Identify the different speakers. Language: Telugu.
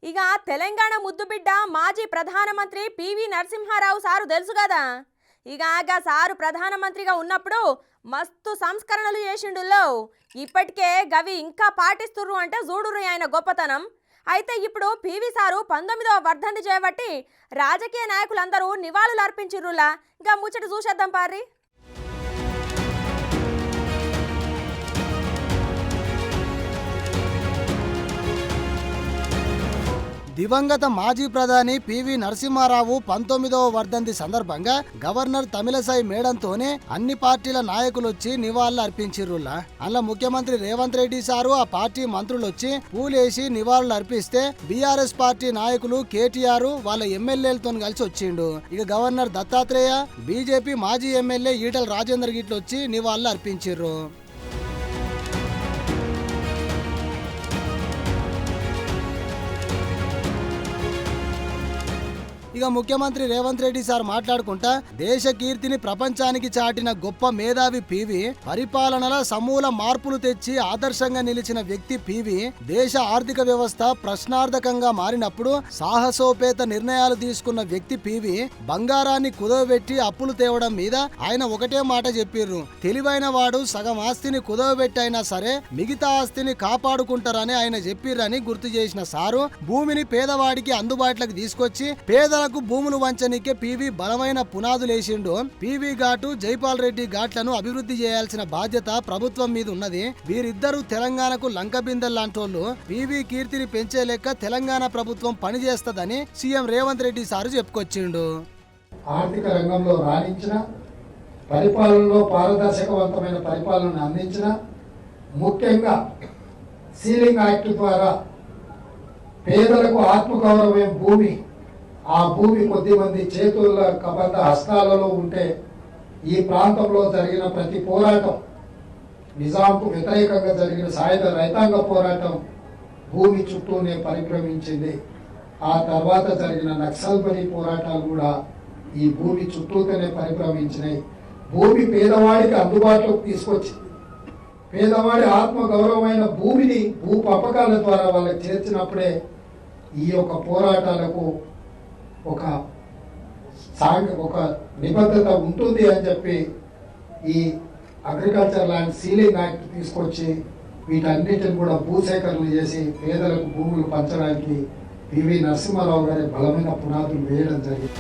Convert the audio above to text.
Speaker 1: ఇక తెలంగాణ ముద్దుబిడ్డ మాజీ ప్రధానమంత్రి పివి నరసింహారావు సారు తెలుసు కదా. ఇక సారు ప్రధానమంత్రిగా ఉన్నప్పుడు మస్తు సంస్కరణలు చేసిండులో. ఇప్పటికే గవి ఇంకా పాటిస్తుర్రు అంటే చూడుర్రు ఆయన గొప్పతనం. అయితే ఇప్పుడు పివి సారు 19వ వర్ధంతి చేయబట్టి రాజకీయ నాయకులందరూ నివాళులు అర్పించిర్రులా. ఇంకా ముచ్చట చూసేద్దాం పారి.
Speaker 2: దివంగత మాజీ ప్రధాని పివి నరసింహారావు 19వ వర్ధంతి సందర్భంగా గవర్నర్ తమిళసై మేడంతోనే అన్ని పార్టీల నాయకులు వచ్చి నివాళులు అర్పించిర్రులా. అలా ముఖ్యమంత్రి రేవంత్ రెడ్డి సారు ఆ పార్టీ మంత్రులు వచ్చి పూలేసి నివాళులు అర్పిస్తే బీఆర్ఎస్ పార్టీ నాయకులు కేటీఆర్ వాళ్ళ ఎమ్మెల్యేలతో కలిసి వచ్చిండు. ఇక గవర్నర్ దత్తాత్రేయ, బీజేపీ మాజీ ఎమ్మెల్యే ఈటల రాజేందర్ గిట్లు వచ్చి నివాళులు అర్పించిర్రు. ఇక ముఖ్యమంత్రి రేవంత్ రెడ్డి సార్ మాట్లాడుకుంటా దేశ కీర్తిని ప్రపంచానికి చాటిన గొప్ప మేధావి పివి, పరిపాలనలో సమూల మార్పులు తెచ్చి ఆదర్శంగా నిలిచిన వ్యక్తి పివి, దేశ ఆర్థిక వ్యవస్థ ప్రశ్నార్థకంగా మారినప్పుడు సాహసోపేత నిర్ణయాలు తీసుకున్న వ్యక్తి పివి, బంగారాన్ని కుదవబెట్టి అప్పులు తేవడం మీద ఆయన ఒకటే మాట చెప్పిర్రు, తెలివైన వాడు సగం ఆస్తిని కుదవబెట్టి అయినా సరే మిగతా ఆస్తిని కాపాడుకుంటారని ఆయన చెప్పిర్రని గుర్తు చేసిన సారు భూమిని పేదవాడికి అందుబాటులోకి తీసుకొచ్చి పేదల భూములు వంచనికే పివి బలమైన పునాదులేసిండు. పివి ఘాటు, జైపాల్ రెడ్డి ఘాట్లను అభివృద్ధి చేయాల్సిన బాధ్యత ప్రభుత్వం మీద ఉన్నది. వీరిద్దరూ తెలంగాణకు లంకబిందెల్లాంటోళ్లు. పివి కీర్తిని పెంచే లెక్క తెలంగాణ ప్రభుత్వం పనిచేస్తదని సీఎం రేవంత్ రెడ్డి సారు చెప్పుకొచ్చిండు.
Speaker 3: ఆర్థిక రంగంలో రాణించిన, పరిపాలనలో పారదర్శకవంతమైన పరిపాలన అందించిన, ముఖ్యంగా సీలింగ్ యాక్ట్ ద్వారా పేదలకు ఆత్మగౌరవమైన భూమి, ఆ భూమి కొద్ది మంది చేతుల కబద్ధ హస్తాలలో ఉంటే ఈ ప్రాంతంలో జరిగిన ప్రతి పోరాటం, నిజాంకు వ్యతిరేకంగా జరిగిన సాయుధ రైతాంగ పోరాటం భూమి చుట్టూనే పరిభ్రమించింది. ఆ తర్వాత జరిగిన నక్సల్బరీ పోరాటాలు కూడా ఈ భూమి చుట్టూతోనే పరిభ్రమించినాయి. భూమి పేదవాడికి అందుబాటులోకి తీసుకొచ్చింది. పేదవాడి ఆత్మగౌరవమైన భూమిని భూ పంపకాల ద్వారా వాళ్ళకి చేర్చినప్పుడే ఈ యొక్క పోరాటాలకు ఒక నిబద్ధత ఉంటుంది అని చెప్పి ఈ అగ్రికల్చర్ ల్యాండ్ సీలింగ్ యాక్ట్ తీసుకొచ్చి వీటన్నిటిని కూడా భూసేకరణ చేసి పేదలకు భూములు పంచడానికి పివి నరసింహారావు గారి బలమైన పునాదులు వేయడం జరిగింది.